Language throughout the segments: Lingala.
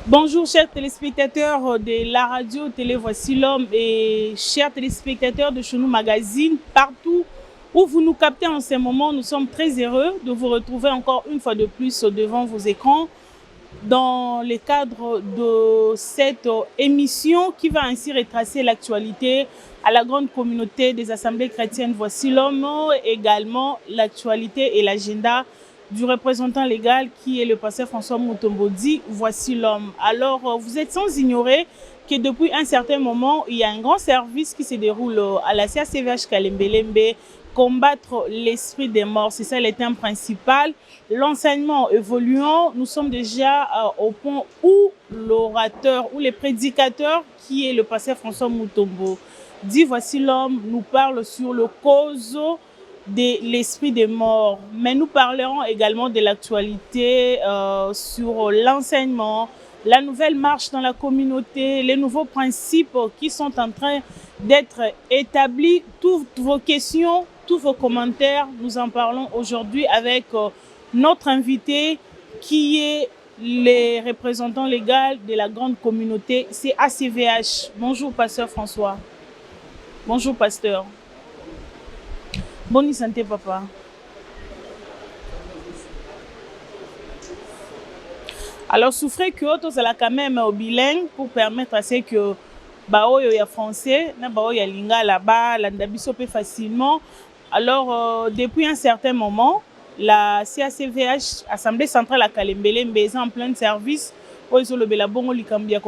Bonjour chers téléspectateurs de la radio Télé Voici l'Homme et chers téléspectateurs de Chenou Magazine, partout où vous nous captez en ce moment, nous sommes très heureux de vous retrouver encore une fois de plus devant vos écrans dans le cadre de cette émission qui va ainsi retracer l'actualité à la grande communauté des assemblées chrétiennes Voici l'Homme, également l'actualité et l'agenda du représentant légal qui est le pasteur François Mutombo dit Voici l'Homme. Alors, vous êtes sans ignorer que depuis un certain moment, il y a un grand service qui se déroule à la CACVH Kalembelembe, combattre l'esprit des morts. C'est ça le thème principal. L'enseignement évoluant, nous sommes déjà au point où l'orateur ou le prédicateur qui est le pasteur François Mutombo dit Voici l'Homme nous parle sur le cause de l'esprit des morts. Mais nous parlerons également de l'actualité sur l'enseignement, la nouvelle marche dans la communauté, les nouveaux principes qui sont en train d'être établis. Toutes vos questions, tous vos commentaires, nous en parlons aujourd'hui avec notre invité qui est le représentant légal de la grande communauté, c'est ACVH. Bonjour pasteur François. Bonjour pasteur. Bonne santé, papa. Alors, souffrez que tous la quand même au bilingue pour permettre à ce que il y a français, il y a linga là-bas, l'andabiso peut facilement. Alors, depuis un certain moment, la CACVH, Assemblée centrale à Kalembelembe, est en plein service pour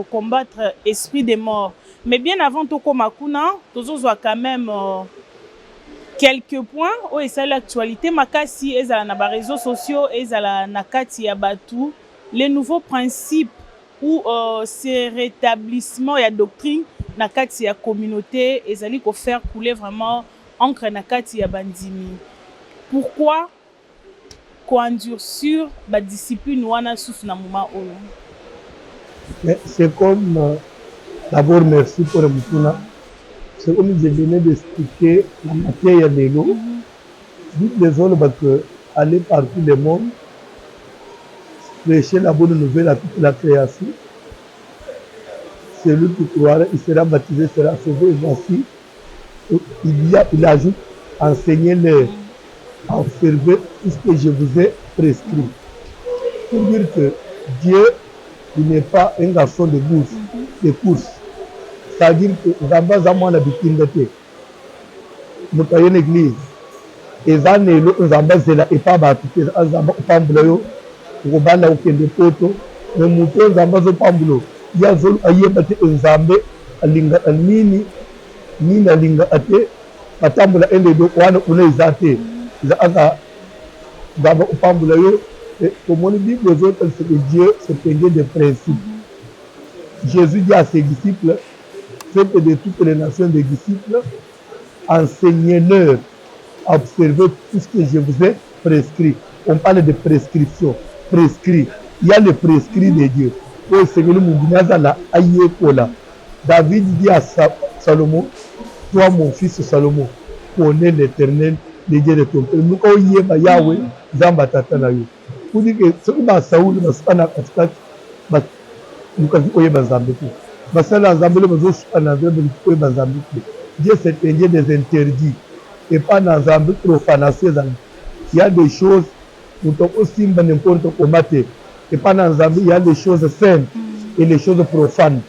combattre l'esprit des morts. Mais bien avant Toko Makuna, tous quand même quelques points où est l'actualité makasi ezala na ba réseaux sociaux ezala na kati ya batu les nouveaux principes ou ces rétablissements et doctrine na kati ya communauté ezali ko faire couler vraiment encre na kati ya bandimi. Pourquoi endurcir ba discipline wana sous na moment oyo? C'est comme d'abord merci pour Mutuna. C'est comme je venais d'expliquer la matière de l'eau. Dites les autres parce que aller partout le monde, prêcher la bonne nouvelle à toute la création. Celui qui croira, il sera baptisé, sera sauvé. Et voici, il ajoute, enseignez-leur, observez tout ce que je vous ai prescrit. Pour dire que Dieu, il n'est pas un garçon de bourse, de course. C'est-à-dire que Zamba Zamwana Bikindate, nous avons une église, et Zamba Zela et pas Batute, Zamba Pambulo, Robana Okende Poto, mais Mouton Zamba Pambulo, Yazol Ayebate Nzambe, Alinga Nini, Nina Linga Ate, Matambula Endedo, Wana Unezate, Zaga Zamba Pambulo, et comme on dit, les autres, c'est que Dieu se peignait des principes. Jésus dit à ses disciples, faites de toutes les nations des disciples, enseignez-leur à observer tout ce que je vous ai prescrit. On parle de prescription. Prescrit. Il y a le prescrit de Dieu. David dit à Salomon, toi mon fils Salomon, connais l'Éternel, le Dieu de ton père. Nous avons Yahweh, Zamba Tatanayo. Pour dire que ce que Saoul, nous avons Dieu s'est peigné des interdits et pas dans un but profanation. Il y a des choses, nous avons aussi n'importe comment, et pas dans un but, il y a des choses saintes et les choses profanes.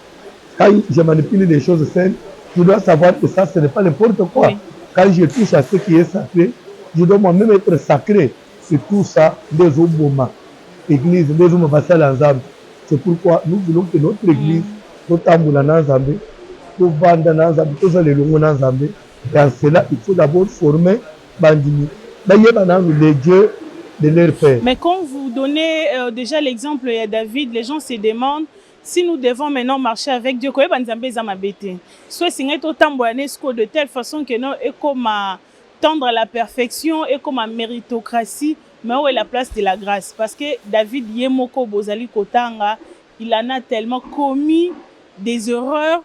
Quand je manipule les choses saintes, je dois savoir que ça, ce n'est pas n'importe quoi. Oui. Quand je touche à ce qui est sacré, je dois moi-même être sacré. C'est tout ça, des hommes, église, des hommes vassals ensemble. C'est pourquoi nous voulons que notre église, notre amour dans Zambé, pour vendre dans Zambé, tous les longs dans Zambé. Et en cela, il faut d'abord former Bandini. Les dieux de leur père. Mais quand vous donnez déjà l'exemple à David, les gens se demandent si nous devons maintenant marcher avec Dieu. Soit de telle façon que nous est comme à tendre à la perfection et comme à méritocratie. Mais où est la place de la grâce? Parce que David Yemoko Bozali Kotanga, il en a tellement commis des erreurs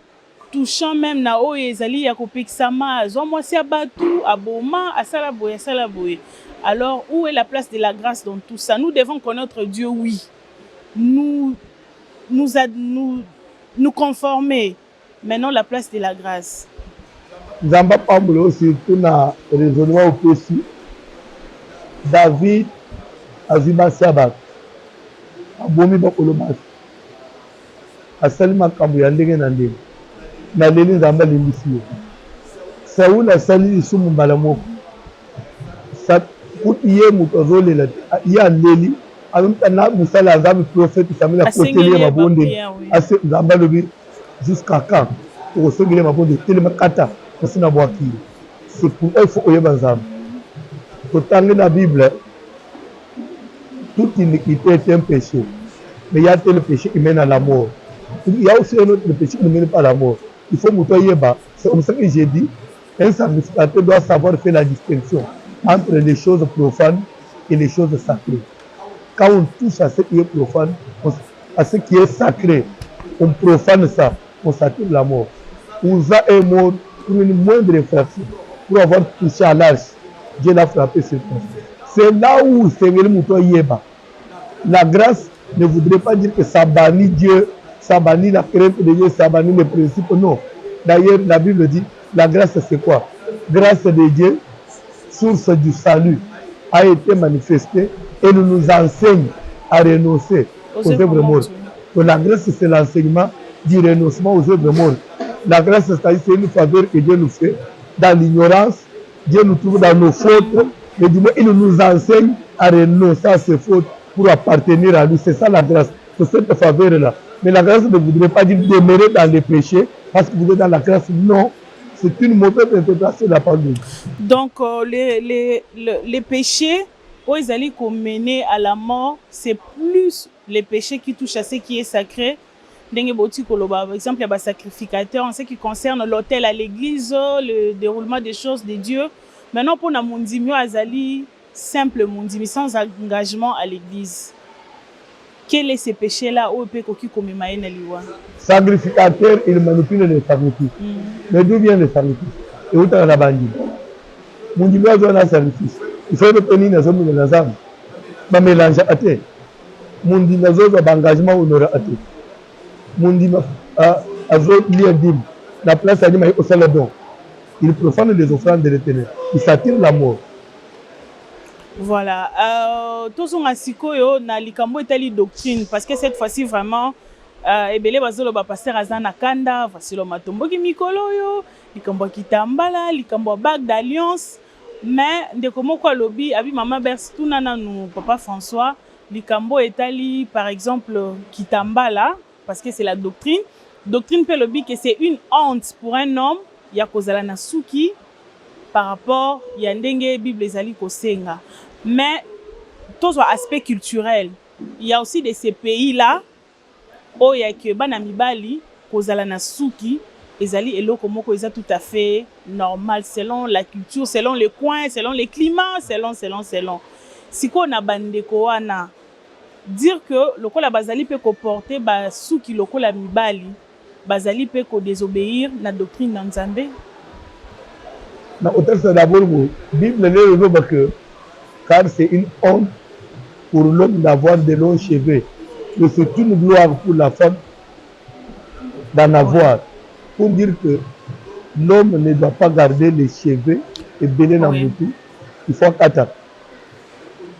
touchant même Nao et Zali Yakopiksama, Zomosia Batou, Aboma, Asalaboye, Asalaboye. Alors, où est la place de la grâce dans tout ça? Nous devons connaître Dieu, oui. Nous nous conformer. Maintenant, la place de la grâce. Nzamba pambulo surtout na raisonnement opesi. David azima sabat. Abomi bakoloba. Asali makambo ya ndenge na ndenge. Na leli nzamba limbisi yo. Saul asali lisumu mbala moko. Kuti ye mutu azolela ye aleli alomtana musala azabi prophète Samuel akoteli mabonde ase nzamba lobi jusqu'à quand okosengeli mabonde telema kata pasina bwaki. C'est pour elle faut oyeba nzamba. Totangi na Bible, toute iniquité est un péché, mais il y a tel péché qui mène à la mort. Il y a aussi un autre péché qui ne mène pas à la mort. Il faut muto yeba. C'est comme ça que j'ai dit, un sacrificateur doit savoir faire la distinction entre les choses profanes et les choses sacrées. Quand on touche à ce qui est profane, à ce qui est sacré, on profane ça, on s'attire la mort. Ouza est mort pour une moindre infraction, pour avoir touché à l'arche. Dieu l'a frappé sur toi. C'est là où Seigneur Mouto Yeba. La grâce ne voudrait pas dire que ça bannit Dieu, ça bannit la crainte de Dieu, ça bannit les principes. Non. D'ailleurs, la Bible dit, la grâce c'est quoi? Grâce de Dieu, source du salut, a été manifestée et nous enseigne à renoncer aux œuvres mortes. Donc la grâce c'est l'enseignement du renoncement aux œuvres mortes. La grâce c'est une faveur que Dieu nous fait dans l'ignorance. Dieu nous trouve dans nos fautes, mais du moins il nous enseigne à renoncer à ces fautes pour appartenir à lui. C'est ça la grâce, c'est cette faveur-là. Mais la grâce ne voudrait pas dire demeurer dans les péchés parce que vous êtes dans la grâce. Non, c'est une mauvaise interprétation de la parole de Dieu. Donc les péchés, ils allaient mener à la mort, c'est plus les péchés qui touchent à ce qui est sacré. Par exemple, il y a des sacrificateurs en ce qui concerne l'autel à l'église, le déroulement des choses de Dieu. Maintenant, pour la mondimio, azali simple mondimi, sans engagement à l'église. Quel est ce péché-là où peut qu'on comme liwa? Sacrificateur, il manipule les sacrifices. Mais d'où vient le sacrifice? Et où est la bandit? Mondimio a un sacrifice. Il faut retenir les hommes de la zame. Mais mélange à terre. Mondimio a un engagement honoré à terre. Mondima a dim la place à au saladon. Il profane les offrandes de l'Éternel. Il s'attire la mort. Voilà. Tous on a sikoyo na likambo etali doctrine parce que cette fois-ci vraiment ebele bazolo ba pasteur azana kanda vasilo matombo ki mikolo yo likambo kitambala likambo bague d'alliance mais ndeko moko lobi abi mama berse tuna nanu papa François likambo etali par exemple kitambala parce que c'est la doctrine. Doctrine peut le dire que c'est une honte pour un homme, il y a kozala na suki par rapport il y a ndenge Bible ezali kosenga. Mais tout aspect culturel, il y a aussi de ces pays-là où il y a que bana mibali kozala na suki ezali eloko moko eza tout à fait normal selon la culture, selon les coins, selon les climats, selon. Siko na bandeko wana dire que lokola bazali peut comporter ba suki lokola mibali bazali peut ko désobéir na doctrine na Nzambe. Na hôtel c'est d'abord la Bible le veut que car c'est une honte pour l'homme d'avoir de longs cheveux. Mais c'est une gloire pour la femme d'en avoir. Pour dire que l'homme ne doit pas garder les cheveux et belé dans le tout. Il faut qu'attendre.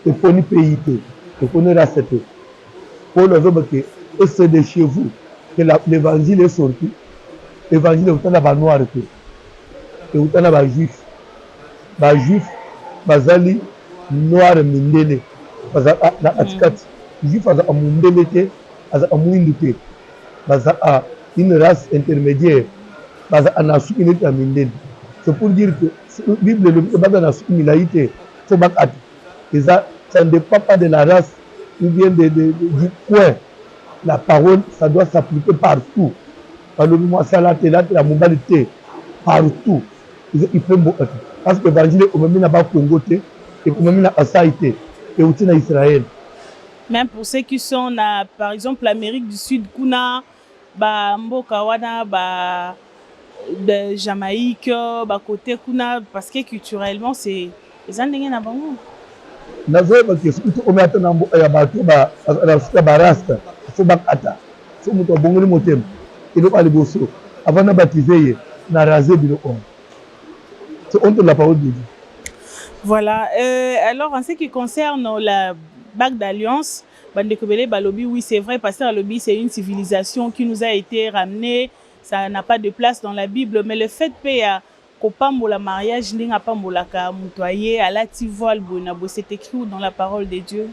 Il faut une payité. Il faut une racette. Pour le dire que c'est de chez vous que l'évangile est sorti. L'évangile est autant de noir et autant de juif. Les juifs, bazali noir mindele. Na atikati. Juif a mindele, a mwindute. A une race intermédiaire. C'est pour dire que la Bible est ça ne dépend pas de la race ou bien du coin. La parole, ça doit s'appliquer partout. Partout. Parce que l'évangile est au même n'a pas Congoté et au même n'a pas été et aussi en Israël. Même pour ceux qui sont par exemple l'Amérique du Sud, kuna ba mboka wana ba de Jamaïque, ba côté kuna parce que culturellement c'est les andengé na bango. Nazo ba que surtout au matin na mboka ya bato ba rasta faut ba kata. so moto abongoli motema eloko ya liboso avant na baptiser ye na raser biloko c'est honte de la parole de Dieu. Voilà. Alors, en ce qui concerne la bague d'alliance, Bandekobele Balobi, oui, c'est vrai, Pasteur Alobi, c'est une civilisation qui nous a été ramenée. Ça n'a pas de place dans la Bible. Mais le fait que Kopambola mariage, n'inga pambolaka mutoye, alati voile bonabo, c'est écrit dans la parole de Dieu.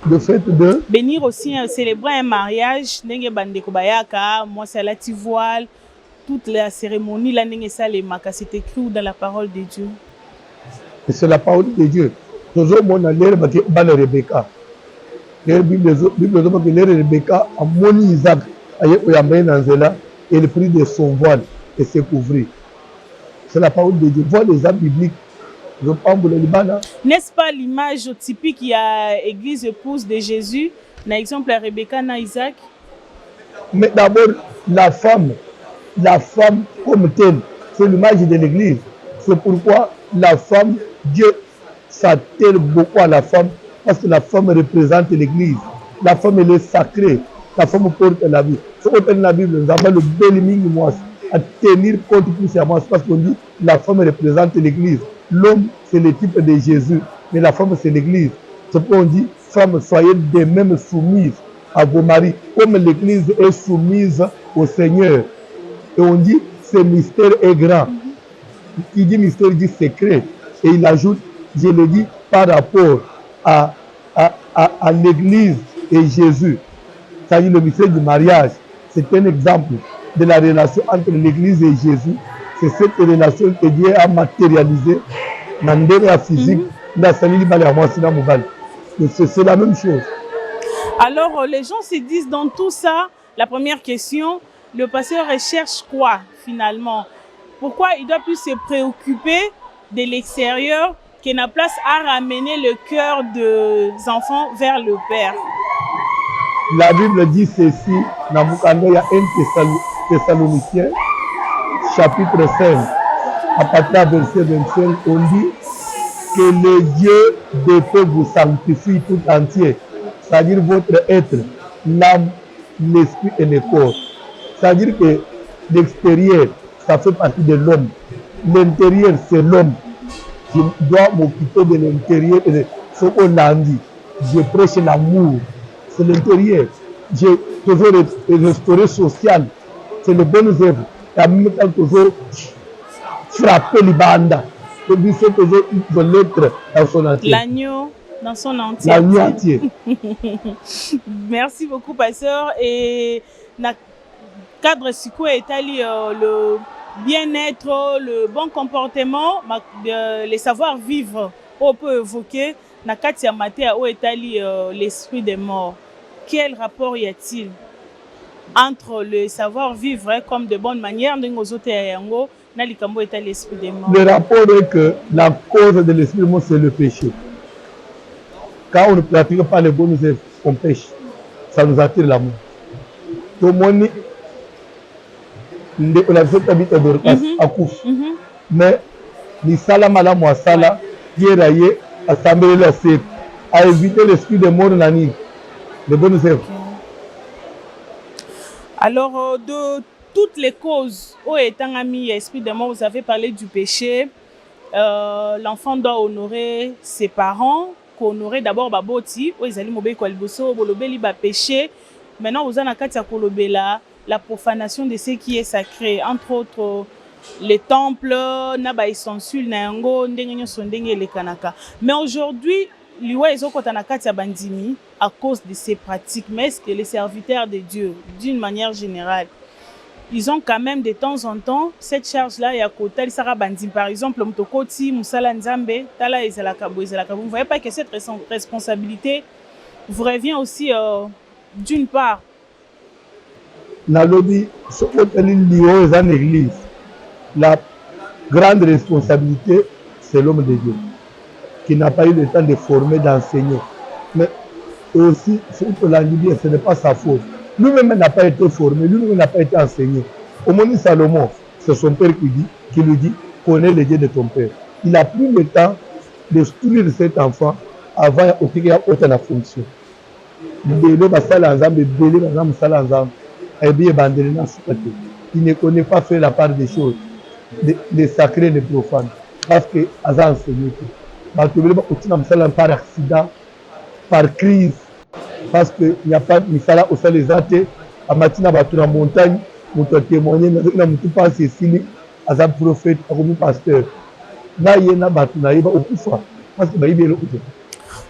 Le fait de bénir aussi, célébrer un mariage, n'inga bandekobayaka, moi c'est alati voile, toute la cérémonie, là n'inga salemaka, c'est écrit dans la parole de Dieu. Et c'est la parole de Dieu. Toujours mon allié, ban Rebecca. La Bible dit que Rebecca a moni Isaac, et le prix de son voile et s'est couvert. C'est la parole de Dieu. Voile les âmes bibliques. N'est-ce pas l'image typique qui a église épouse de Jésus, par exemple à Rebecca, na Isaac? Mais d'abord, la femme comme telle, c'est l'image de l'église. C'est pourquoi la femme, Dieu s'attelle beaucoup à la femme, parce que la femme représente l'église. La femme, elle est sacrée. La femme porte la vie. Si on prend la Bible, nous avons le bel minimum à tenir compte plus à moi, parce qu'on dit la femme représente l'église. L'homme, c'est le type de Jésus, mais la femme, c'est l'église. C'est pourquoi on dit, femmes, soyez de même soumises à vos maris, comme l'église est soumise au Seigneur. Et on dit, ce mystère est grand. Il dit mystère, il dit secret. Et il ajoute, je le dis par rapport à l'église et Jésus. C'est-à-dire le mystère du mariage. C'est un exemple de la relation entre l'église et Jésus. C'est cette relation que Dieu a matérialisée dans le physique, dans c'est la même chose. Alors, les gens se disent dans tout ça, la première question, le pasteur recherche quoi finalement? Pourquoi il doit plus se préoccuper de l'extérieur qu'il n'a place à ramener le cœur des enfants vers le Père? La Bible dit ceci, dans Moukando, il y a 1 Thessaloniciens, chapitre 5, à partir du verset 25, on dit que le Dieu de paix vous sanctifie tout entier, c'est-à-dire votre être, l'âme, l'esprit et le corps. C'est-à-dire que l'extérieur, ça fait partie de l'homme. L'intérieur, c'est l'homme. Je dois m'occuper de l'intérieur et de ce qu'on a dit. Je prêche l'amour. C'est l'intérieur. J'ai toujours restauré social. C'est les bonnes œuvres. Et en même temps, toujours frapper les bandes. Il faut toujours l'être dans son entier. L'agneau dans son entier. L'agneau entier. Merci beaucoup, pasteur. Et dans le cadre Siko Etali, le bien-être, le bon comportement, les savoir-vivre, on peut évoquer. Dans Katia Matea, où Etali, l'esprit des morts. Quel rapport y a-t-il entre le savoir-vivre comme de bonne manière, le rapport est que la cause de l'esprit de mort, c'est le péché. Quand on ne pratique pas les bonnes œuvres, on pêche. Ça nous attire l'amour. Tout le monde, on a fait habiter à Kouf. Mais, ni salama moi sala, yéraye, assembler la sève, à éviter l'esprit de mort nani, les bonnes œuvres. Alors, de toutes les causes, où étant ami esprit de mort, vous avez parlé du péché. L'enfant doit honorer ses parents, honorer d'abord Baboti, où ils allaient mobé Kwalboso, Bolobeli ba péché. Maintenant, vous en avez Katia Kolobela, la profanation de ce qui est sacré, entre autres les temples, Naba Isensul, Nayango, Ndengenyo Sondenge le Kanaka. Mais aujourd'hui, Liwa Ezokotana Katia Bandimi, à cause de ces pratiques, mais est-ce que les serviteurs de Dieu, d'une manière générale, ils ont quand même de temps en temps cette charge-là, et à côté, par exemple, Mtokoti, Moussala Nzambe, Tala Ezalakabo, Ezalakabo. Vous ne voyez pas que cette responsabilité vous revient aussi d'une part. Dans l'objet, ce qu'on est en église, la grande responsabilité, c'est l'homme de Dieu, qui n'a pas eu le temps de former, d'enseigner. Mais aussi, ce qu'on l'a dit, ce n'est pas sa faute. Lui-même n'a pas été formé, lui-même n'a pas été enseigné. Au moment de Salomon, c'est son père qui lui dit, connais le Dieu de ton père. Il a pris le temps d'instruire cet enfant avant qu'il ait autant de fonction. Il ne connaît pas faire la part des choses, les sacrés et les profanes, parce que Aza enseigné par accident, par crise, parce qu'il n'y a pas de misala au sein des athées, à Matina Batura montagne, mon témoigné, na mutu pas Cécile, Aza prophète, comme pasteur. Là, il y a Batuna, il va au pouvoir, parce que il est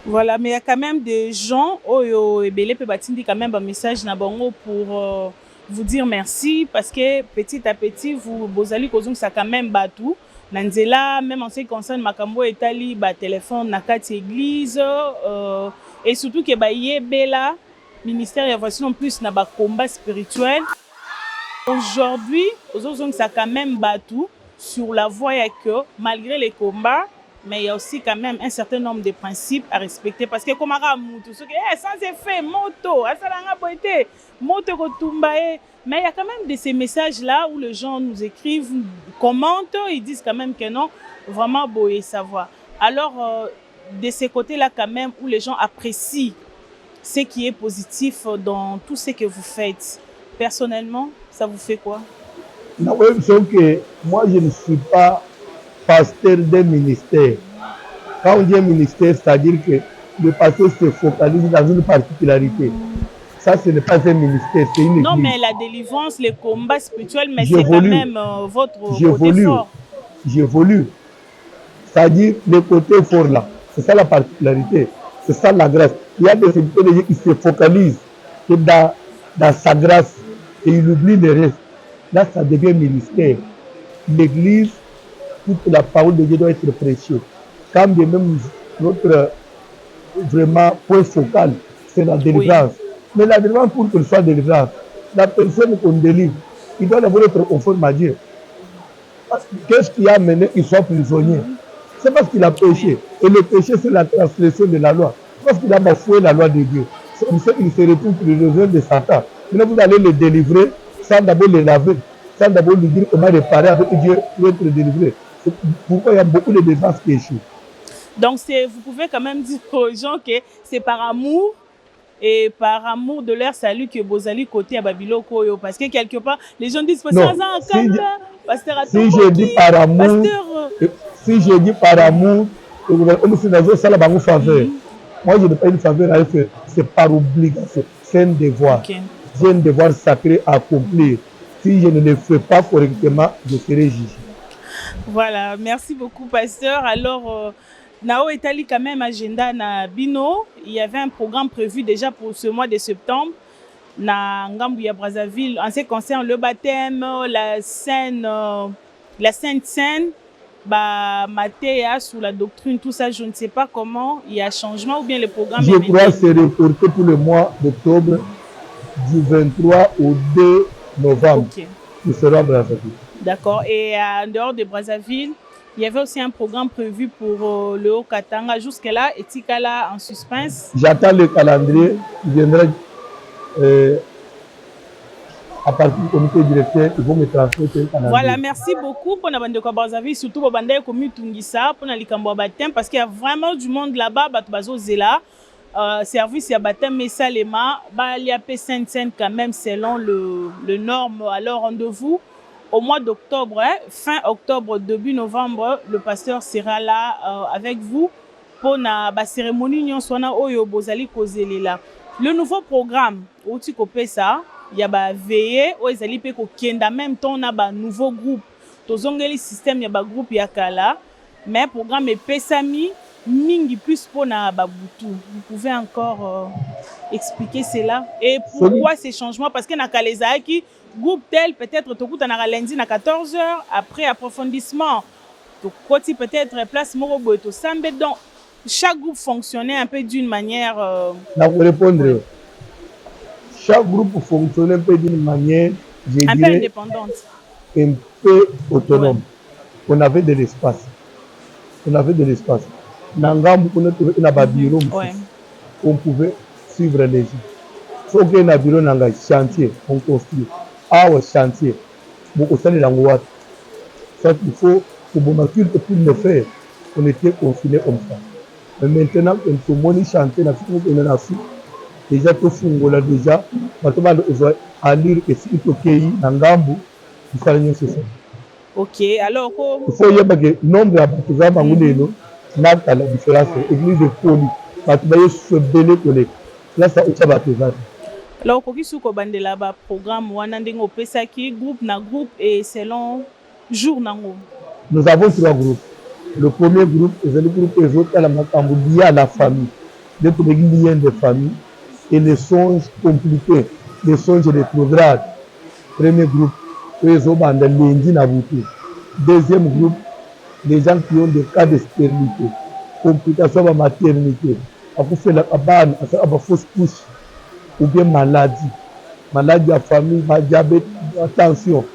voilà, mais il y a quand même des gens, Oyo et Belé Pebatindi, quand même un message Nabongo pour vous dire merci parce que petit à petit, vous allez causer ça quand même batou. Nanzela, même en ce qui concerne Makambo et Tali, téléphone, Nakati église, et surtout que Bela, ministère et voici non plus na combat spirituel. Aujourd'hui, ça quand même batou sur la voie que malgré les combats, mais il y a aussi quand même un certain nombre de principes à respecter parce que comme sans effet moto mais il y a quand même de ces messages là où les gens nous écrivent, commentent, ils disent quand même que non, vraiment beau et savoir. Alors de ces côtés là quand même où les gens apprécient ce qui est positif dans tout ce que vous faites, personnellement ça vous fait quoi? Non, que moi je ne suis pas pasteur d'un ministère. Quand on dit un ministère, c'est-à-dire que le pasteur se focalise dans une particularité. Ça, ce n'est pas un ministère, c'est une église. Non, mais la délivrance, les combats spirituels, mais c'est quand même votre côté fort. J'évolue. C'est-à-dire le côté fort là. C'est ça la particularité. C'est ça la grâce. Il y a des gens qui se focalisent dans sa grâce et ils oublient le reste. Là, ça devient ministère. L'église, toute la parole de Dieu doit être prêchée. Quand bien même notre vraiment point focal, c'est la délivrance. Oui. Mais la délivrance, pour qu'elle soit délivrance, la personne qu'on délivre, il doit d'abord être conforme à Dieu. Qu'est-ce qui a amené qu'il soit prisonnier? C'est parce qu'il a péché. Et le péché, c'est la transgression de la loi. C'est parce qu'il a bafoué la loi de Dieu. C'est pour ça qu'il se retrouve prisonnier de Satan. Maintenant, vous allez le délivrer sans d'abord le laver, sans d'abord lui dire comment réparer avec Dieu pour être délivré. C'est pourquoi il y a beaucoup de défenses qui échouent. Donc, vous pouvez quand même dire aux gens que c'est par amour et par amour de leur salut que Bozali côté à Babiloko. Parce que quelque part, les gens disent si je dis par amour, si je dis par amour, moi je n'ai pas une faveur à faire, c'est par obligation, c'est un devoir. Okay. J'ai un devoir sacré à accomplir. Si je ne le fais pas correctement, je serai jugé. Voilà, merci beaucoup, pasteur. Alors, Nao Etali quand même agenda na Bino, il y avait un programme prévu déjà pour ce mois de septembre na Ngambouya Brazzaville en ce qui concerne le baptême, la Sainte Seine, Mathéa sous la doctrine, tout ça, je ne sais pas comment, il y a changement ou bien le programme. Je crois que c'est reporté pour le mois d'octobre du 23 au 2 novembre. Okay. Nous serons à Brazzaville. D'accord, et en dehors de Brazzaville, il y avait aussi un programme prévu pour le Haut-Katanga. Jusque-là, et Tikala en suspense. J'attends le calendrier. Il viendra à partir du comité directeur. Ils vont me transmettre le calendrier. Voilà, merci beaucoup pour Nabande Brazzaville, surtout pour Bande Komi Tungisa, pour Nalikambo Baptême, parce qu'il y a vraiment du monde là-bas. Batubazo Zela, service à Baptême Messalema, il y a Sainte-Seine quand même selon le norme. Alors, rendez-vous. Au mois d'octobre, fin octobre, début novembre, le pasteur sera là avec vous pour la cérémonie Nyonswana Oyo Bozali Kozelela. Le nouveau programme, au Tikopesa, il y a veillé, au Ezali Peko Kenda, même temps, on a un nouveau groupe. Tozongeli système, il y a un groupe Yakala, mais le programme est Pesami, Mingi plus pour na Babutu. Vous pouvez encore expliquer cela? Et pourquoi ces changements? Parce que na Kalezaki, groupe tel, peut-être, tout à lundi à 14h, après approfondissement, tout côté peut-être place Morobo et tout ça. Donc, chaque groupe fonctionnait un peu d'une manière. Là, vous répondre. Chaque groupe fonctionnait un peu d'une manière, je un dirais, peu indépendante. Un peu autonome. Ouais. On avait de l'espace. Nangam, on a bureau. On pouvait suivre les gens. Faut qu'il y ait un bureau dans le chantier, on construit. Au chantier, beaucoup de gens il faut pour le faire, on était confiné comme ça. Mais maintenant, quand on monte chantier, on a déjà tofungola déjà bato bana eza alire esi tokei na ngambu misala nyonso esala. Ok, alors il faut yeba ke nombre ya bato eza bango lelo nakala différence église ekoli bato bayesusu ebele koleka plasa otya bato eza te. Alors okoki suki kobandela baprogramme wana ndenge opesaki groupe na groupe et selon jour nango? Nous avons 3 groupes. Le premier groupe est le groupe ezotala makambo lié à la famille, les liens de famille et les songes compliqués, les songes rétrogrades. Premier groupe, ezobanda lundi na butu. Deuxième groupe, les gens qui ont des cas de stérilité, complications de maternité, akufela kabana, aba fausse couche ou bien maladie à famille, diabète, attention.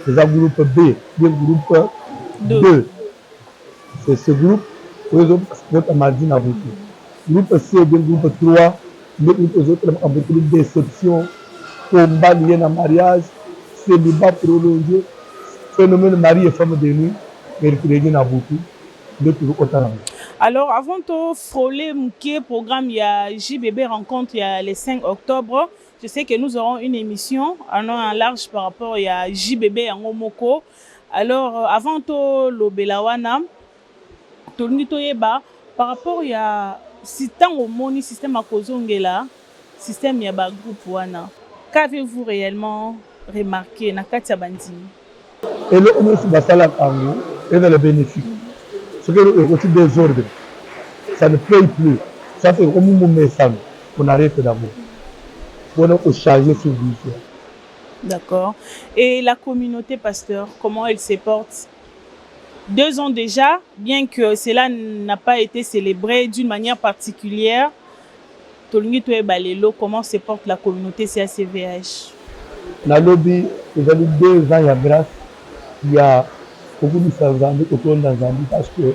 C'est un groupe B, bien groupe 2. C'est ce groupe où les autres sont mardi na butu. Groupe C, bien groupe 3, les autres ont beaucoup de déception, combat lié à mariage, célibat prolongé, phénomène mari et femme de nuit, mercredi na butu. Alors, avant de frôler le programme, il y a JBB rencontre, il y a le 5 octobre. Je sais que nous aurons une émission en large par rapport à JBB en Omoko. Alors, avant de l'Obelawana, par rapport à système au système à Kozongela, système ya ba groupe wana. Qu'avez-vous réellement remarqué na Katia Bandi? Et le on est basala kango et dans le bénéfice. Ce que le côté désordre, ça ne paye plus. Ça fait comme un message. On arrête d'abord. Pour changer ce vision. D'accord. Et la communauté, pasteur, comment elle se porte? 2 ans déjà, bien que cela n'a pas été célébré d'une manière particulière, comment se porte la communauté CACVH? Dans le lobby, il y a 2 ans, il y a grâce, il y a beaucoup de Zambie autour de Zambie parce que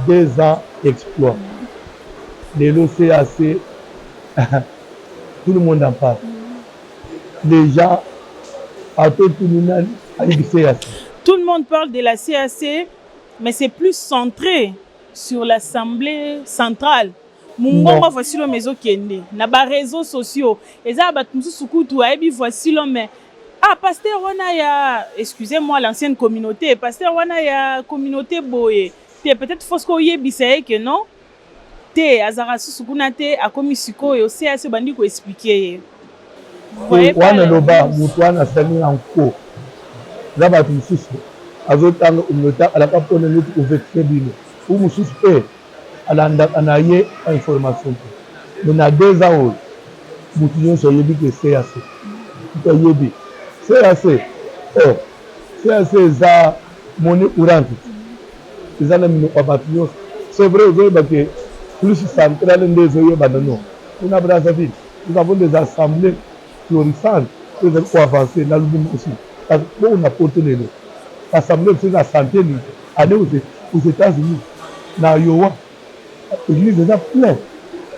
2 ans exploit. Les l'OCAC, tout le monde en parle. Les gens, à tout le monde, tout le monde parle de la CAC, mais c'est plus centré sur l'Assemblée centrale. Mungonga voici le maison qui est né. Na ba réseaux sociaux. Et ça bat musu sukutu aibi voici le mais pasteur wana ya excusez-moi l'ancienne communauté pasteur wana ya communauté boye. Peut-être faut que yebisa que non. Te azara susukuna te akomi sikoyo CAC bandi ko expliquer. Wana loba mutu wana sali en là batu mususu azotanga umlota alaka pona lutu ouverture bino ou mususu pe alanda anaye information mais na 2 ans mutu nyonso yebi ke CAC to yebi CAC CAC eza monnaie courante eza na mino batu nyonso c'est vrai ozoyeba ke plus centrale nde ezoyeba non kuna Brazzaville nous avons des assemblées florissantes qui ont avancé dans le monde aussi. Parce qu'on a porté les lots. L'Assemblée de la santé, allez aux États-Unis, dans Iowa, l'église est déjà pleine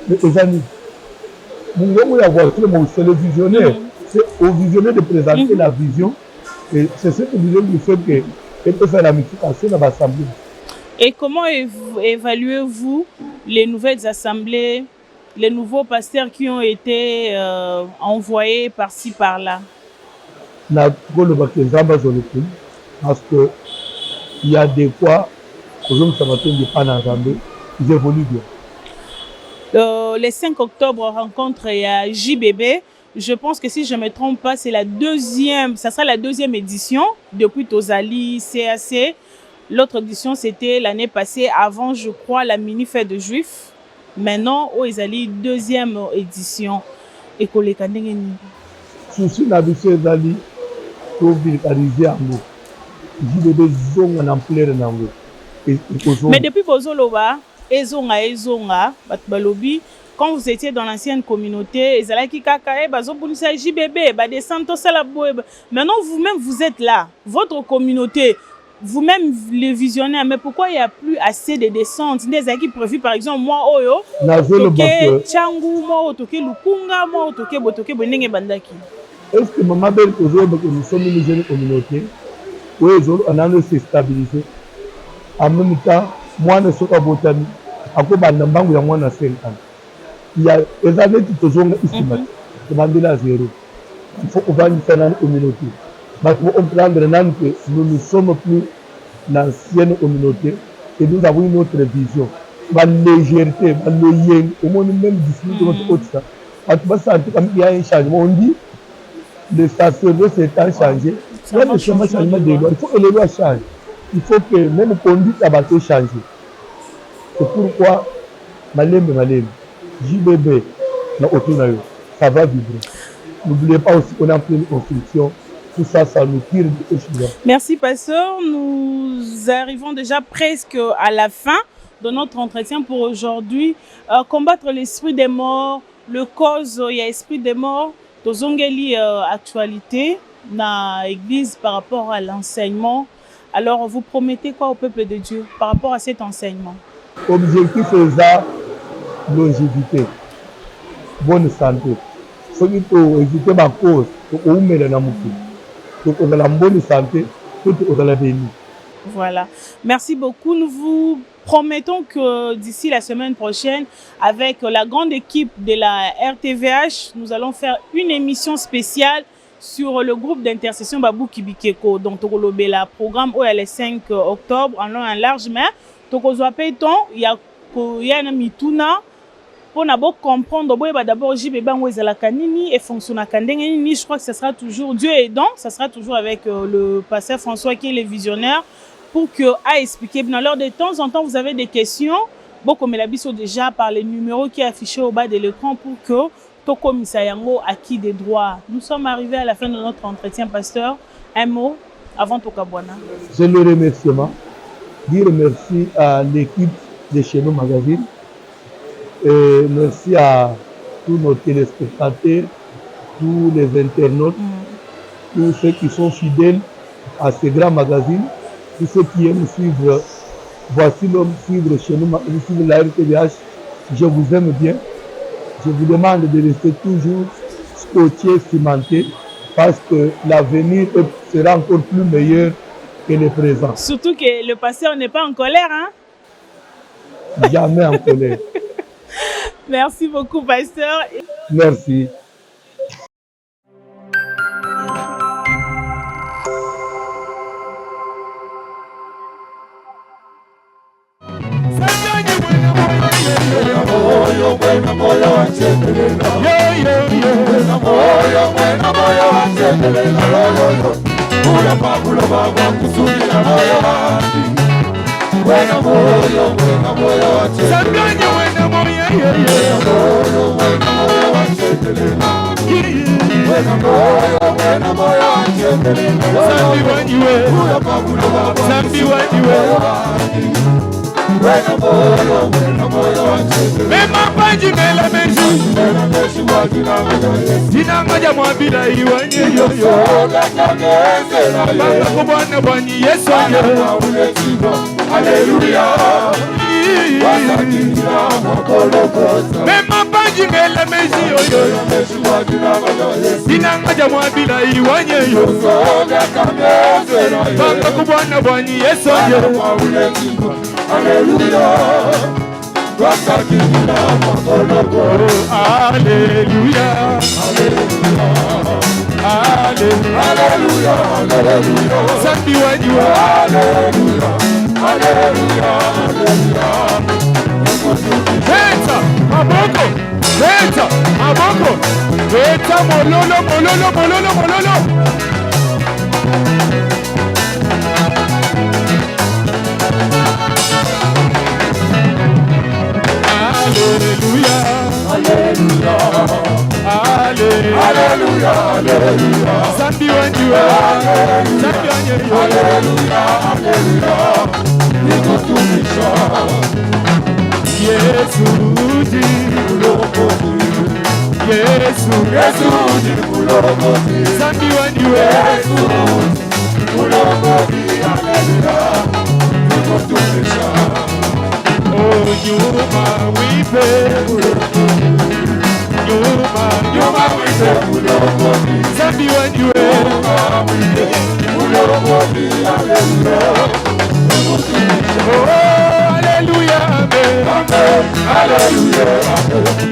les amis. C'est le visionnaire. C'est au visionnaire de présenter la vision. Et c'est cette vision qui fait qu'elle peut faire la multiplication dans l'Assemblée. Et comment évaluez-vous les nouvelles assemblées, les nouveaux pasteurs qui ont été envoyés par-ci, par-là? Parce qu'il y a des fois, ils évoluent bien. Le 5 octobre, rencontre à JBB. Je pense que si je ne me trompe pas, c'est ça sera la 2e édition depuis Tozali, CAC. L'autre édition, c'était l'année passée, avant, je crois, la mini-fête de Juifs. Maintenant, Oezali, 2e édition. École Kandengeni. Souci na biso ezali to vulgariser yango. JBB zonga na ampleur nango. Mais depuis Bozoloba, ezonga, balobi, quand vous étiez dans l'ancienne communauté, ezalaki kaka bazobunisa JBB, descendre sala boye. Maintenant vous-même vous êtes là, votre communauté, vous-même les visionnaires, mais pourquoi il n'y a plus assez de descentes? Des qui prévu par exemple moi oyo, toke Changu, moi toke Lukunga, moi toke Botoke Bonenge Bandaki. Est-ce que maman belle que nous sommes une jeune communauté où on a se stabiliser? En même temps, moi ne suis pas botani, à quoi bandambangu ya moi na 5 ans. il y a des années qui te sont ici, demandez la zéro. Il faut qu'on faire une communauté. Mais pour comprendre que nous ne sommes plus l'ancienne communauté et nous avons une autre vision. Ma légèreté, ma loyauté, au moins même d'ici de notre autre ça. Il y a un changement. On dit le sacerdoce s'est changé. Il y a le changement des lois. Il faut que les lois changent. Il faut que même conduite à bateau change. C'est pourquoi Malem, JBB, ça va vivre. N'oubliez pas aussi qu'on a plein de construction. Tout ça, ça nous tire de choses. Merci, pasteur. Nous arrivons déjà presque à la fin de notre entretien pour aujourd'hui. Combattre l'esprit des morts, le cause, il y a esprit des morts. Tozongeli actualité dans l'église par rapport à l'enseignement. Alors, vous promettez quoi au peuple de Dieu par rapport à cet enseignement? Objectif c'est la longévité, bonne santé. Ce qui peut éviter ma cause, c'est qu'on met dans donc on a la bonne santé, tout on a la béni. Voilà. Merci beaucoup. Nous vous promettons que d'ici la semaine prochaine, avec la grande équipe de la RTVH, nous allons faire une émission spéciale sur le groupe d'intercession Babou Kibikeko. Donc, le programme où le 5 octobre, en long et large, mais il y a un mituna. Pour comprendre, d'abord, et fonctionne je crois que ce sera toujours, Dieu aidant, ça sera toujours avec le pasteur François qui est le visionnaire pour que à expliquer. Alors, de temps en temps, vous avez des questions, comme la biso déjà par les numéros qui est affiché au bas de l'écran pour que Toko Misayango acquis des droits. Nous sommes arrivés à la fin de notre entretien, pasteur. Un mot avant Tokabwana. Je le remercie. Dire merci à l'équipe de chez nous Magazine. Et merci à tous nos téléspectateurs, tous les internautes, tous ceux qui sont fidèles à ces grands magazines, tous ceux qui aiment suivre, voici l'homme suivre chez nous, suivre la RTVH. Je vous aime bien. Je vous demande de rester toujours scotché, cimenté, parce que l'avenir sera encore plus meilleur que le présent. Surtout que le passé, on n'est pas en colère, hein? Jamais en colère. Merci beaucoup, pasteur. Merci.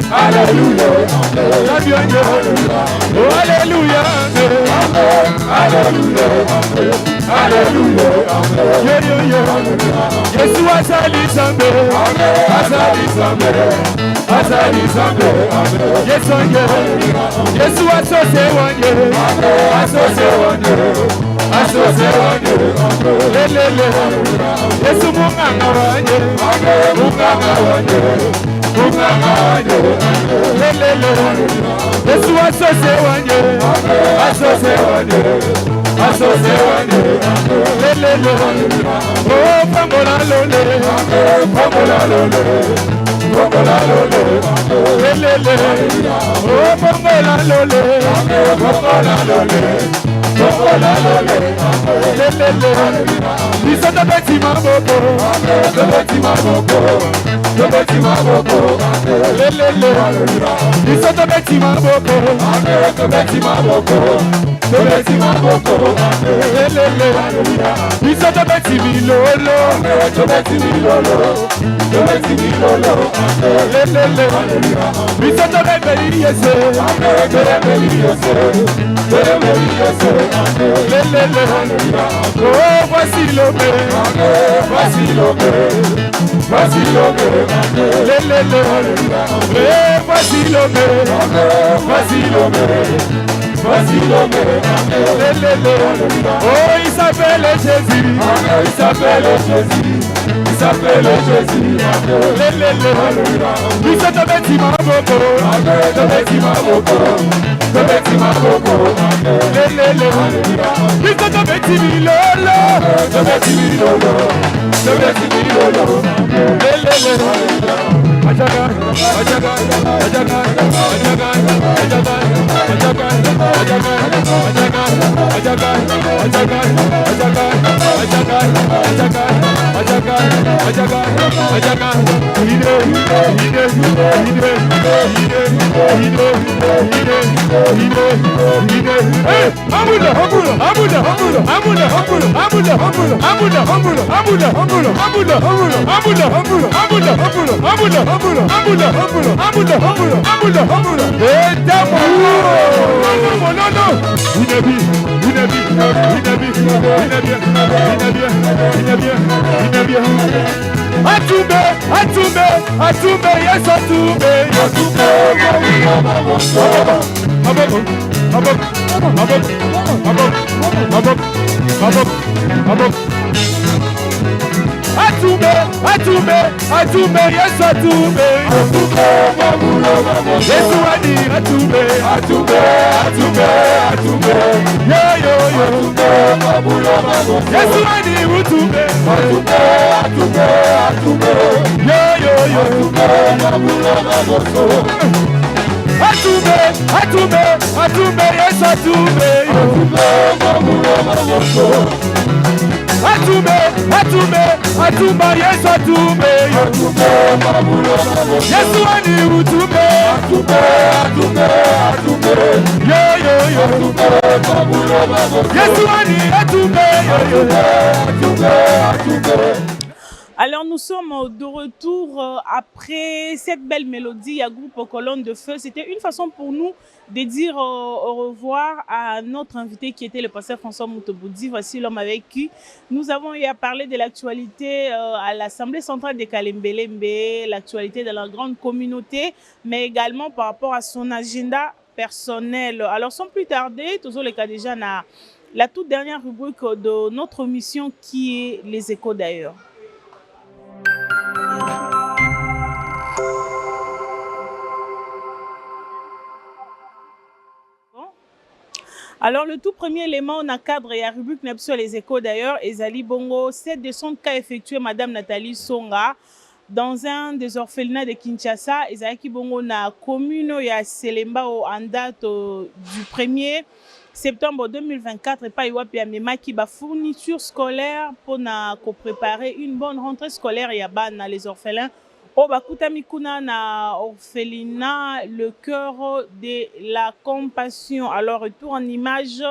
Alléluia. Oh, alléluia. Alléluia. Yesu azali Nzambe. Yesu asose wanye. Lelele. Yesu munganga wanye. Lelele. Yesu asose wanye. Lelele. Oh, pambola lole. Lelele. Oh, pambola lole. Lelele. Bisoto beti maboko. Lelele. Bisoto beti maboko. Lelele. Bisoto beti milolo. Lelele. Bisoto beti yese. Lelele. Oh, voici l'homme. Lelele. Voici l'homme. Oh, il s'appelle Jésus. Lelele. Il s'est bêti ma boko. Lelele. Il s'est bêti milolo. Lelele. Ajaga. Atumbe, yes, Atumbe. Atumbe, yes, Atumbe. Yesu ani Atumbe. Yo. Yesu ani Utumbe. Yo. Atumbe, yes, Atumbe. Atumba, yes, Atumbe. Yesu ani Utumbe. Yo. Yesu ani Atumbe. Alors nous sommes de retour après cette belle mélodie à groupe Colonne de Feu. C'était une façon pour nous de dire au revoir à notre invité qui était le pasteur François Moutoboudi. Voici l'homme avec qui nous avons eu à parler de l'actualité à l'Assemblée centrale de Kalembelembe, l'actualité de la grande communauté, mais également par rapport à son agenda personnel. Alors sans plus tarder, toujours le cas déjà, la toute dernière rubrique de notre mission qui est les échos d'ailleurs. Alors, le tout premier élément, on a cadre et à rubrique sur les échos d'ailleurs, Ezali Bongo, cette descente qu'a effectuée Madame Nathalie Songa dans un des orphelinats de Kinshasa. Ezali Bongo na commune ya Selemba en date du 1er septembre 2024 et pas Iwapi Amema qui ba fourniture scolaire pour préparer une bonne rentrée scolaire et à les orphelins. Obakuta Mikuna na orphelinat, le cœur de la compassion. Alors, retour en image,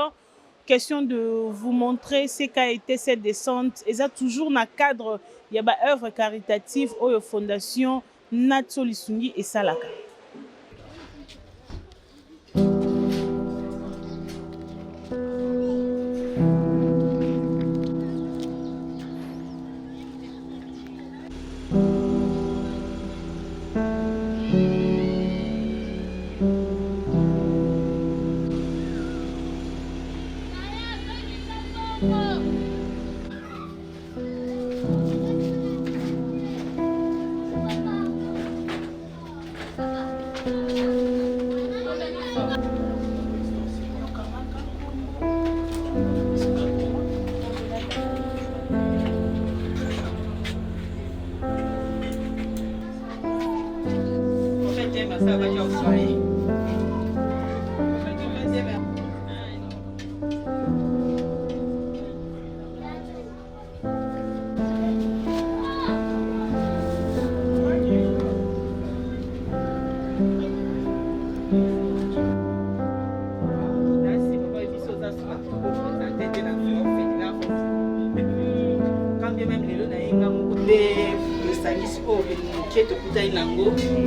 question de vous montrer ce qu'a été cette descente. Et ça, toujours dans le cadre, il y a une œuvre caritative, ou fondation Natso Lisungi et Salaka.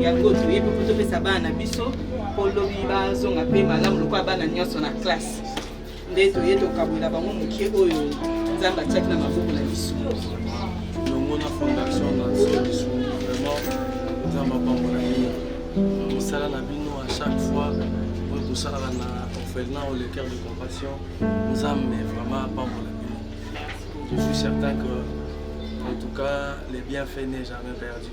yango toyebi po topesa bana biso po lobi bazonga mpe malamu lokola bana nyonso na classe nde toye tokabolela bango mokie oyo nzambe atiaki na maboko na biso longo na fondation na biso vraiment nzambe apambola bino mosala na bino à chaque fois oyo tosalaka na orphelinat ou le cœur de compassion nzambe vraiment apambola bino. Je suis certain que en tout cas les bienfaits n'est jamais perdu.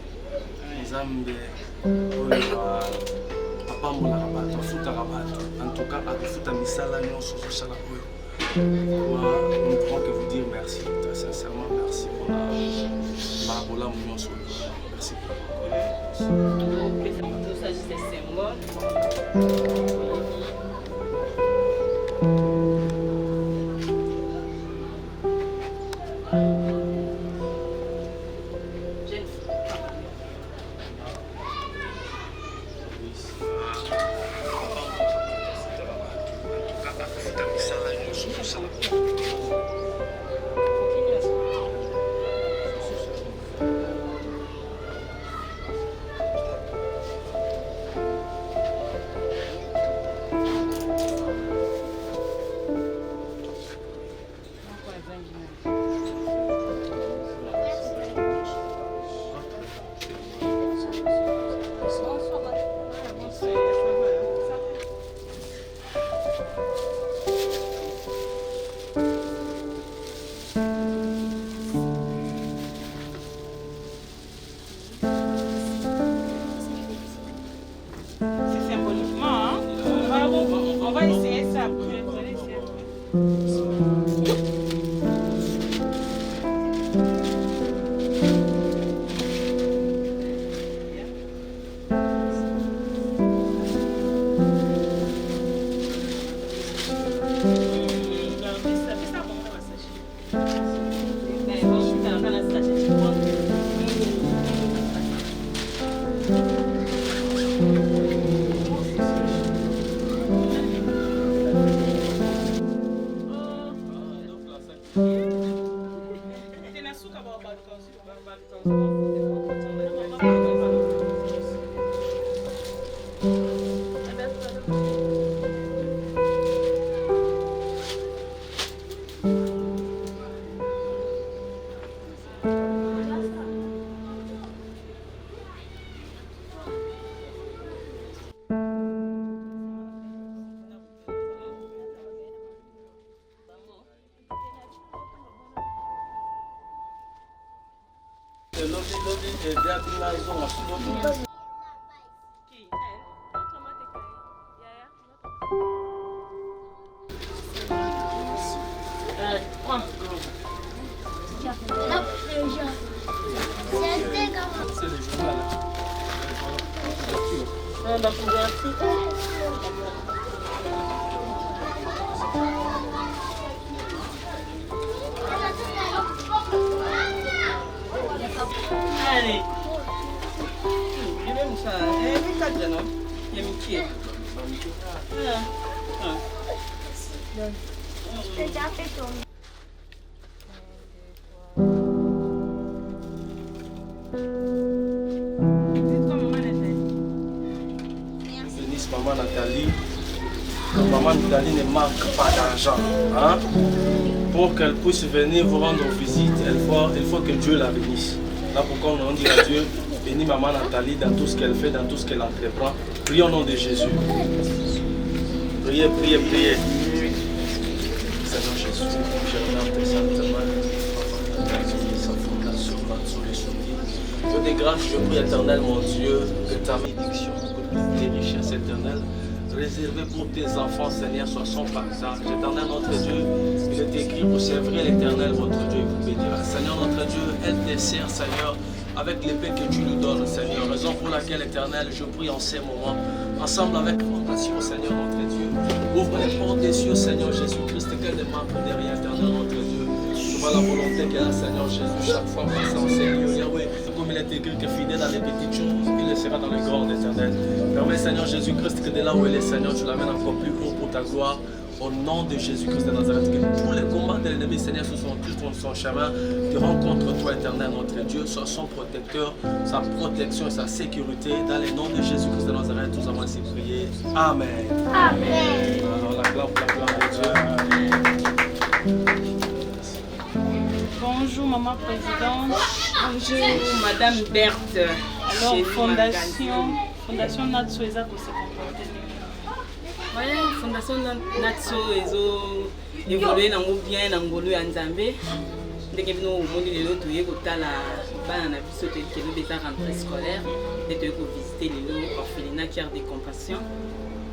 Nzambe oyo apambolaka bato afutaka bato en tout cas akofuta misala nyonso ozosala oyo. Moi, nous ne pouvons que vous dire merci, très sincèrement merci pour la bolamu nyonso. Merci. Tout ça c'est symbole. Allez. Je vais me faire. Il y a mis qui? J'ai déjà fait ton. Bénisse maman Nathalie. Maman Nathalie ne manque pas d'argent. Hein? Pour qu'elle puisse venir vous rendre visite, il faut que Dieu la bénisse. Là pourquoi on dit à Dieu, bénis maman Nathalie dans tout ce qu'elle fait, dans tout ce qu'elle entreprend. Prions au nom de Jésus. Priez, priez, priez. Seigneur Jésus, je remercie tes saintes mains, sa fondation, Dieu des grâces, je prie éternel mon Dieu, que ta bénédiction, que toutes tes richesses éternelles réservées pour tes enfants, Seigneur, soient son partage. Éternel notre Dieu, il est écrit, vous servirez l'éternel votre Dieu et vous bénira. Seigneur notre Dieu, aide tes sœurs, Seigneur, avec l'épée que tu nous donnes, Seigneur. Raison pour laquelle, Éternel, je prie en ces moments, ensemble avec fondation, Seigneur, notre Dieu. Ouvre les portes des cieux, Seigneur Jésus-Christ, qu'elle ne manque derrière, Éternel, notre Dieu. Tu vois la volonté qu'elle a, Seigneur Jésus, chaque fois passant, Seigneur Yahweh. Comme il est écrit que fidèle dans les petites choses, il le sera dans les grandes, Éternel. Permets, Seigneur Jésus-Christ, que de là où elle est, Seigneur, tu l'amènes encore plus haut pour ta gloire. Au nom de Jésus-Christ de Nazareth, que tous les combats de l'ennemi, Seigneur, se sont tous sur son chemin, te rencontre toi, Éternel, notre Dieu, soit son protecteur, sa protection et sa sécurité. Dans le nom de Jésus-Christ de Nazareth, nous avons ainsi prié. Amen. Amen. Alors, la gloire de Dieu. Bonjour, maman présidente. Bonjour, Madame Berthe. Alors, Chez Fondation Natso eza ko se comporter. Voilà, Fondation Natso ezo évoluer nango bien na ngolo ya Nzambe. Ndenge bino omoni lelo toye kotala bana na biso toyekelo beta rentrée scolaire et toye ko visiter lelo orphelinat Cœur de Compassion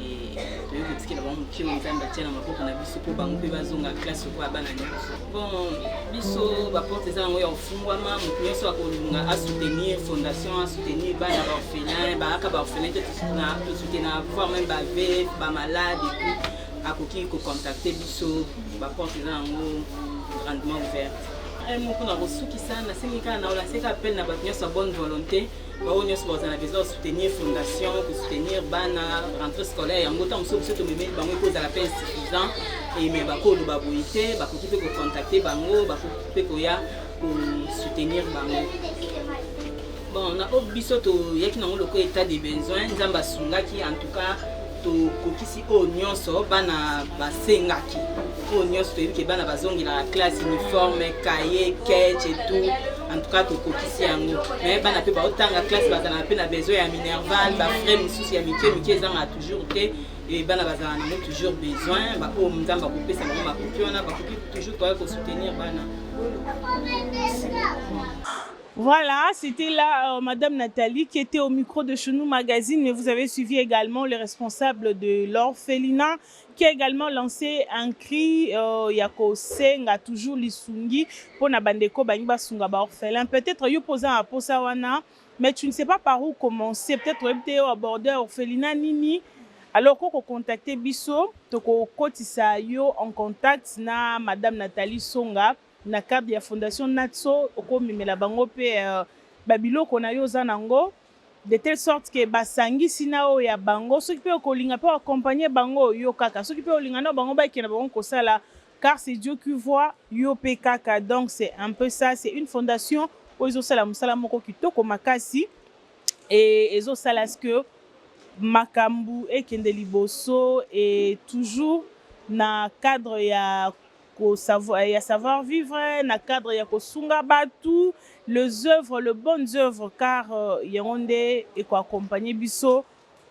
et toye kotikela bango mokie oyo Nzambe atia na maboko na biso mpo bango mpe bazonga classe okoya bana nyonso. Bon, biso baporte eza yango ya ofungwama, moto nyonso akolunga asoutenir fondation, asoutenir bana baorphelin, bayaka baorphelin te tosoutenir voire même bavef, bamalade et tout, akoki kocontacte biso, baporte eza yango grandement ouverte. Moko na kosukisa nasengi kaka na olaseka appel na bato nyonso ya bonne volonté bao nyonso bazala besoin soutenir fondation, soutenir bana rentrée scolaire yango ntango mosusu biso tomemeli bango mpo ezala mpe insuffisant me bakoloba boye te bakoki mpe kocontacte bango, bakoki mpe koya kosoutenir bango. Bon, na oyo biso toyaki nango lokola état de besoin Nzambe asungaki en tout cas tokokisi oyo nyonso bana basengaki oyo nyonso toyebi ke bana bazongela classe uniforme cahier ketch et tout en tout cas tokokisi yango mais bana mpe baotanga classe bazala mpe na besoin ya minerval bafrais mosusu ya mike ezanga toujours te et bana bazala nango toujours besoin baoyo Nzambe akopesa bango bakoki wana bakoki toujours toya kosoutenir bana. Voilà, c'était là Madame Nathalie qui était au micro de Chenou Magazine, mais vous avez suivi également le responsable de l'orphelinat qui a également lancé un cri Yako Senga toujours lisungi pour na bandeko banyiba sunga ba orphelin. Peut-être yo posa à Posawana, mais tu ne sais pas par où commencer. Peut-être tu aborder orphelinat nini. Alors qu'on contacter biso, toko kotisa yo en contact na Madame Nathalie Songa. Na cadre ya Fondation Natso okomimela bango pe babiloko na yo za nango de telle sorte que basangisi na o ya bango soki pe okolinga pe accompagner bango yo kaka soki pe olinga na bango ba kena bango kosala car c'est Dieu qui voit yo pe kaka. Donc c'est un peu ça, c'est une fondation où ils ont sala musala moko kitoko makasi et ils ont sala ce que makambu et kende liboso et toujours na cadre ya savoir vivre na cadre ya kosunga batu les œuvres, les bonnes œuvres car yonde et ko accompagner biso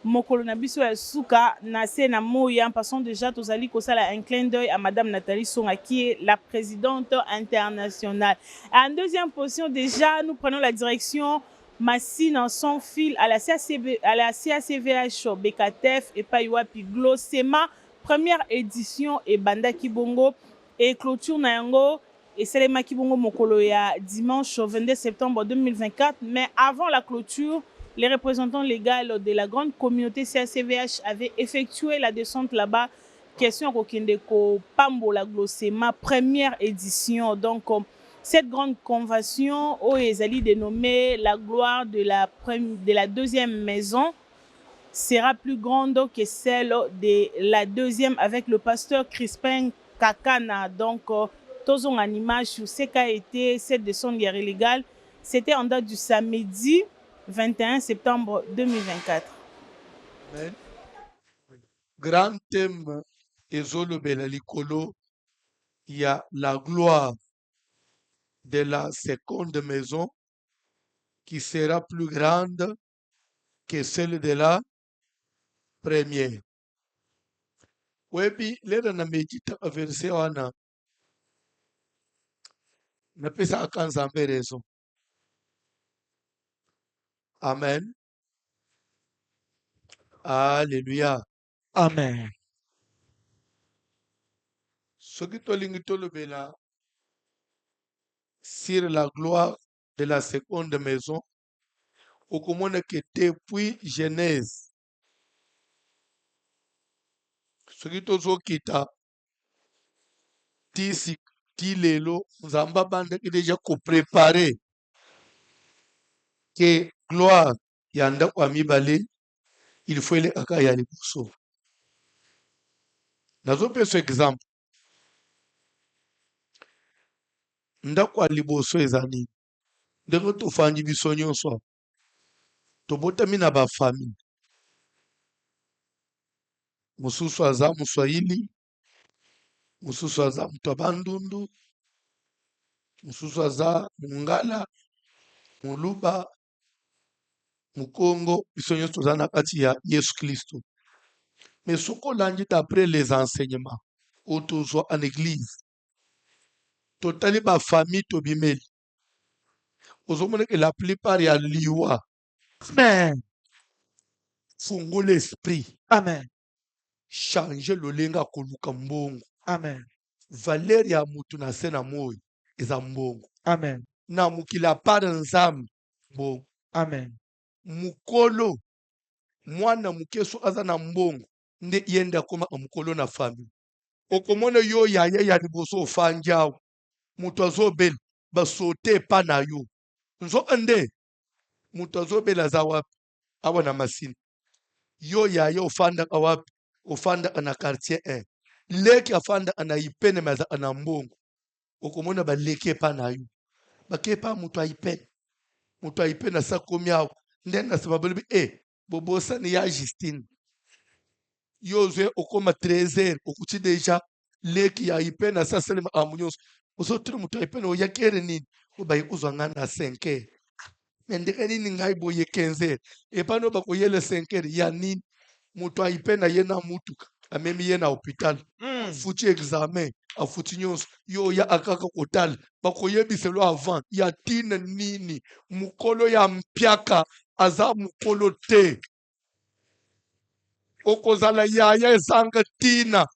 mokolo na biso ya suka na se na moya en passant déjà tozali kosala un clin d'œil à Madame Nathalie Songa qui est la présidente internationale. En deuxième position déjà nous prenons la direction Massine sans fil à la CACVH Bekatef et Paiwapi Glossema première édition et Banda Kibongo et clôture Nayango et Selema Kibongo Mokolo ya dimanche 22 septembre 2024. Mais avant la clôture, les représentants légaux de la grande communauté CACVH avaient effectué la descente là-bas. Question Kokindeko Pambola Glossema, première édition. Donc, cette grande convention, où ils allaient dénommer la gloire de la deuxième maison, sera plus grande que celle de la deuxième avec le pasteur Crispin Kakana. Donc, tous ont une image sur ce qu'a été cette descente guerre illégale. C'était en date du samedi 21 septembre 2024. Amen. Grand thème Ezolo Belalikolo, il y a la gloire de la seconde maison qui sera plus grande que celle de la première. Webi lera na medita verse wana na pesa akanza mberezo. Amen. Alléluia. Amen. Ce qui tolingi tolobela sur la gloire de la seconde maison, okomona que depuis Genèse, soki tozokita ti lelo nzambe abandaki deja koprepare ke gloire ya ndako ya mibale il faut elekaka ya liboso. Nazopesa exemple, ndako ya liboso eza nini? Ndenge tofandi biso nyonso tobotami na bafamille, mosusu aza moswahili, mosusu aza moto ya bandundu, mosusu aza mongala, moluba, mokongo, biso nyonso toza na kati ya Yesu Kristo. Mais soki olandi d'après les enseignements oyo tozwa en église, totali bafamille tobimeli, ozomona ke la plupart ya liwa. Amen. Fungo l'esprit. Amen. Changer lolenga koluka mbongo. Amen. Valeur ya mutu na se na moyo eza mbongo. Amen. Na mukila para nzambe mbongo. Amen. Mukolo mwana mukeso aza na mbongo nde yende akoma mukolo na famille. Okomona yo yaya ya liboso ofanjawo mutu azobela basote pa na yo. Nzo ande mutu azobela za wapi awa na masini. Yo yaya ofanda wapi? Ofanda na quartier 1. Leki afanda ana ipene maza ana mbongo. Okomona ba leki pa na yo. Bakepa mutu aipene. Mutu aipene na sakomi awo. Ndena sababu bobosa ni ya Justine. Yozwe okoma 13h okuti deja leki ya ipene na sa selema amunyos. Osotre mutu aipene oyakere nini? Obaye uzwanga na 5h. Mendeke nini ngai boye 15h. Epano bakoyele 5h ya nini? Mutu aipene yena mutuka. Amemi yena hôpital. Futi examen. Afuti nyonso. Yo ya akaka kotal. Bakoyebiselo avant. Ya tine nini? Mukolo ya mpiaka. Aza mukolo te. Okozala yaya ezanga tina.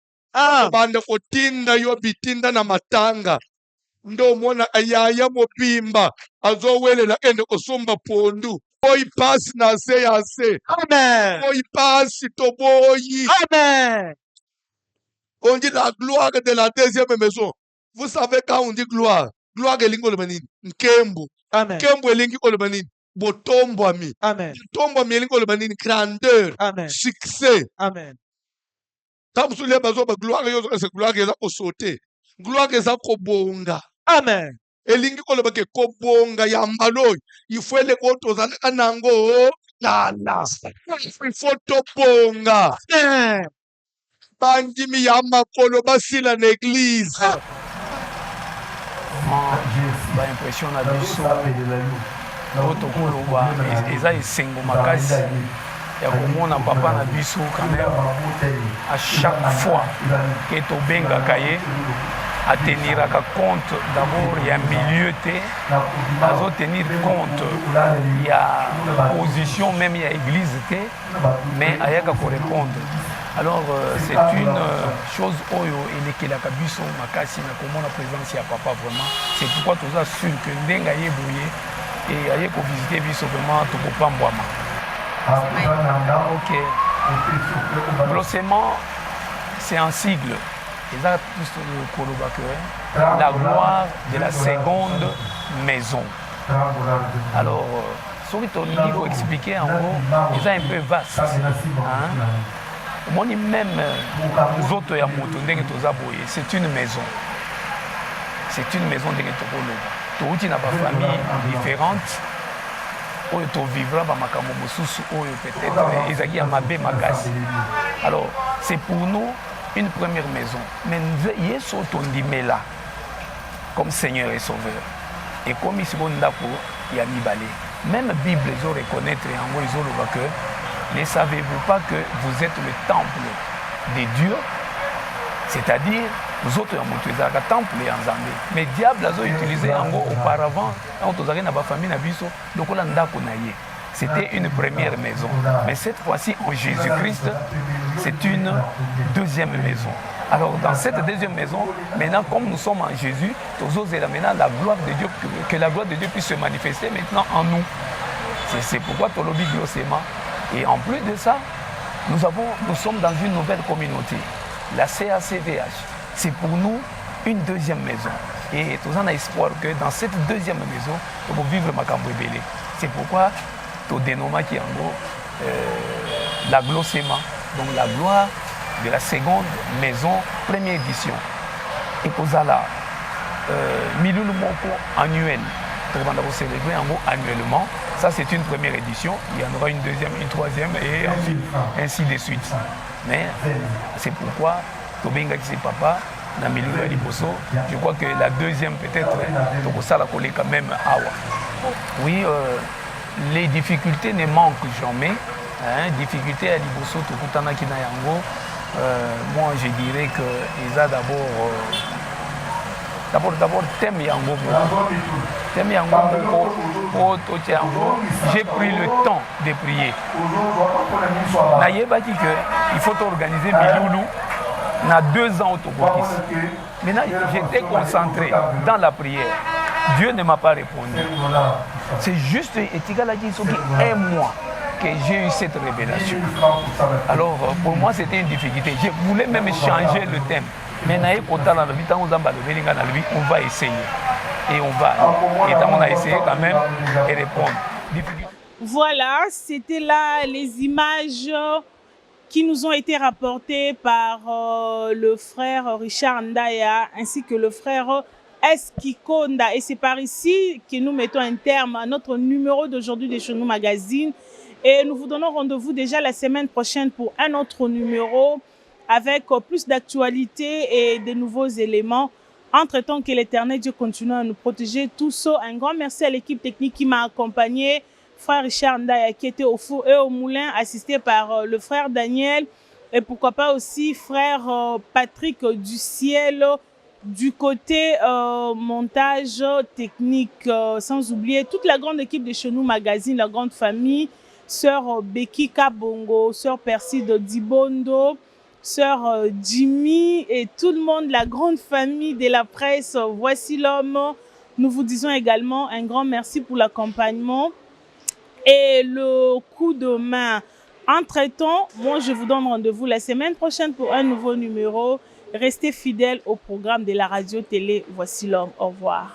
Banda kotinda yo bitinda na matanga. Ndo mwana ayaya mobimba. Azo welela ende kosomba pondu. Boy pass na se ya se. Amen. Boy pass to boy. Amen. On dit la gloire de la deuxième maison. Vous savez quand on dit gloire? Gloire elingi olobanini. Nkembo. Amen. Nkembo elingi olobanini. Botombo ami. Amen. Botombo ami elingi olobanini. Grandeur. Amen. Succès. Amen. Tabusulia bazo ba gloire yozo ese gloire eza ko sauter. Gloire eza ko bonga. Amen. Elingi koloba ke ko bonga ya mbalo. Il faut le koto zalaka nango. Lala. Il faut to bonga. Amen. Bandimi ya makolo basila na église. Ba impression na biso oto koloba eza esengo makasi ya komona papa na biso quand même à chaque fois que tobengaka ye ateniraka compte d'abord ya milieu te azotenir compte ya position même ya église te mais ayaka korépondre. Alors c'est une chose oyo elekelaka biso makasi na komona présence ya papa vraiment. C'est pourquoi toza sûr que ndenga ye boye et aye ko visiter biso vraiment tokopambwama. Ok. Grossièrement, c'est un sigle. Et là, la gloire de la seconde maison. Alors, ce que tu as expliqué en gros, c'est un peu vaste. Moi, même nous autres, c'est une maison. C'est une maison de Tokoloba. Tu as une famille différente. Tu vivras peut-être. Alors, c'est pour nous une première maison. Mais Yesu là comme Seigneur et Sauveur. Et comme ici, il y a Mibale. Même la Bible, ils ont reconnaître que ne savez-vous pas que vous êtes le temple de Dieu? C'est-à-dire, nous autres, nous sommes le temple et en Zambie. Mais le diable a utilisé auparavant, quand nous avons une famille, c'était une première maison. Mais cette fois-ci, en Jésus-Christ, c'est une deuxième maison. Alors dans cette deuxième maison, maintenant comme nous sommes en Jésus, maintenant la gloire de Dieu, que la gloire de Dieu puisse se manifester maintenant en nous. C'est pourquoi Tolobi Glossema. Et en plus de ça, nous sommes dans une nouvelle communauté, la CACVH. C'est pour nous une deuxième maison. Et nous avons espoir que dans cette deuxième maison, nous allons vivre Makambo Ebele. C'est pourquoi nous dénommons qui en gros la Glossema, donc la gloire de la seconde maison, première édition. Et pour ça là, Milulu Moko annuel. Nous allons célébrer en gros annuellement. Ça c'est une première édition. Il y en aura une deuxième, une troisième et ainsi de suite. Mais c'est pourquoi Tobenga qui c'est papa. Je crois que la deuxième peut-être, ça la coller quand même Awa. Oui, les difficultés ne manquent jamais. Difficultés à Liboso, Tokutana Kinayango. Moi je dirais que ils ont d'abord thème Yango. Thème Yango, j'ai pris le temps de prier. Naïeba dit qu'il faut organiser Miloulou. On a 2 ans au Tokokis. Maintenant, j'étais concentré dans la prière. Dieu ne m'a pas répondu. C'est juste un mois que j'ai eu cette révélation. Alors, pour moi, c'était une difficulté. Je voulais même changer le thème. Mais on va essayer. Et on a essayé quand même de répondre. Voilà, c'était là les images qui nous ont été rapportés par le frère Richard Ndaya ainsi que le frère Eskikonda. Et c'est par ici que nous mettons un terme à notre numéro d'aujourd'hui de Chenou Magazine. Et nous vous donnons rendez-vous déjà la semaine prochaine pour un autre numéro avec plus d'actualités et de nouveaux éléments. Entre-temps, que l'Éternel Dieu continue à nous protéger tous. Un grand merci à l'équipe technique qui m'a accompagné. Frère Richard Ndaya qui était au four et au moulin, assisté par le frère Daniel et pourquoi pas aussi frère Patrick du ciel du côté montage technique, sans oublier toute la grande équipe de Chenou Magazine, la grande famille, sœur Becky Kabongo, sœur Percy de Dibondo, sœur Jimmy et tout le monde, la grande famille de la presse. Voici l'homme. Nous vous disons également un grand merci pour l'accompagnement et le coup de main. Entre-temps, moi je vous donne rendez-vous la semaine prochaine pour un nouveau numéro. Restez fidèles au programme de la radio-télé. Voici l'homme. Au revoir.